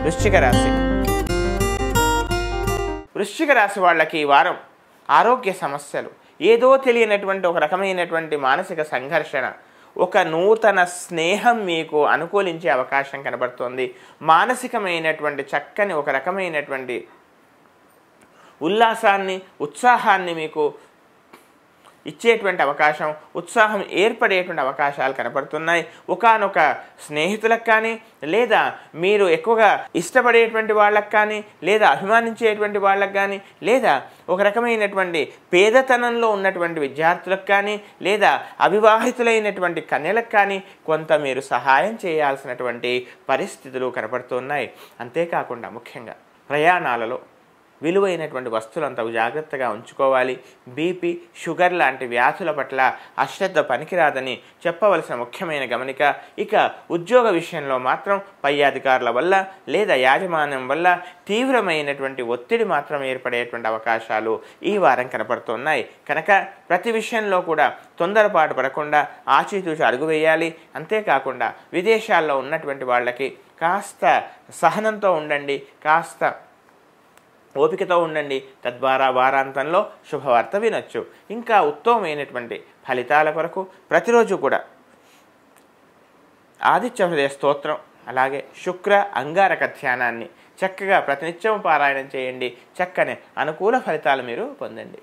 వృశ్చిక రాశి. వృశ్చిక రాశి వాళ్ళకి ఈ వారం ఆరోగ్య సమస్యలు, ఏదో తెలియనటువంటి ఒక రకమైనటువంటి మానసిక సంఘర్షణ, ఒక నూతన స్నేహం మీకు అనుకూలించే అవకాశం కనబడుతోంది. మానసికమైనటువంటి చక్కని ఒక రకమైనటువంటి ఉల్లాసాన్ని, ఉత్సాహాన్ని మీకు ఇచ్చేటువంటి అవకాశం, ఉత్సాహం ఏర్పడేటువంటి అవకాశాలు కనపడుతున్నాయి. ఒకానొక స్నేహితులకు కానీ, లేదా మీరు ఎక్కువగా ఇష్టపడేటువంటి వాళ్ళకు కానీ, లేదా అభిమానించేటువంటి వాళ్ళకు కానీ, లేదా ఒక రకమైనటువంటి పేదతనంలో ఉన్నటువంటి విద్యార్థులకు కానీ, లేదా అవివాహితులైనటువంటి కన్యలకు కానీ కొంత మీరు సహాయం చేయాల్సినటువంటి పరిస్థితులు కనపడుతున్నాయి. అంతేకాకుండా ముఖ్యంగా ప్రయాణాలలో విలువైనటువంటి వస్తువులంతా జాగ్రత్తగా ఉంచుకోవాలి. బీపీ, షుగర్ లాంటి వ్యాధుల పట్ల అశ్రద్ధ పనికిరాదని చెప్పవలసిన ముఖ్యమైన గమనిక. ఇక ఉద్యోగ విషయంలో మాత్రం పై అధికారుల వల్ల లేదా యాజమాన్యం వల్ల తీవ్రమైనటువంటి ఒత్తిడి మాత్రం ఏర్పడేటువంటి అవకాశాలు ఈ వారం కనపడుతున్నాయి. కనుక ప్రతి విషయంలో కూడా తొందరపాటు పడకుండా ఆచితూచి అడుగు వేయాలి. అంతేకాకుండా విదేశాల్లో ఉన్నటువంటి వాళ్ళకి కాస్త సహనంతో ఉండండి, కాస్త ఓపికతో ఉండండి. తద్వారా వారాంతంలో శుభవార్త వినొచ్చు. ఇంకా ఉత్తమమైనటువంటి ఫలితాల కొరకు ప్రతిరోజు కూడా ఆదిత్య హృదయ స్తోత్రం, అలాగే శుక్ర అంగారక ధ్యానాన్ని చక్కగా ప్రతినిత్యం పారాయణం చేయండి. చక్కని అనుకూల ఫలితాలు మీరు పొందండి.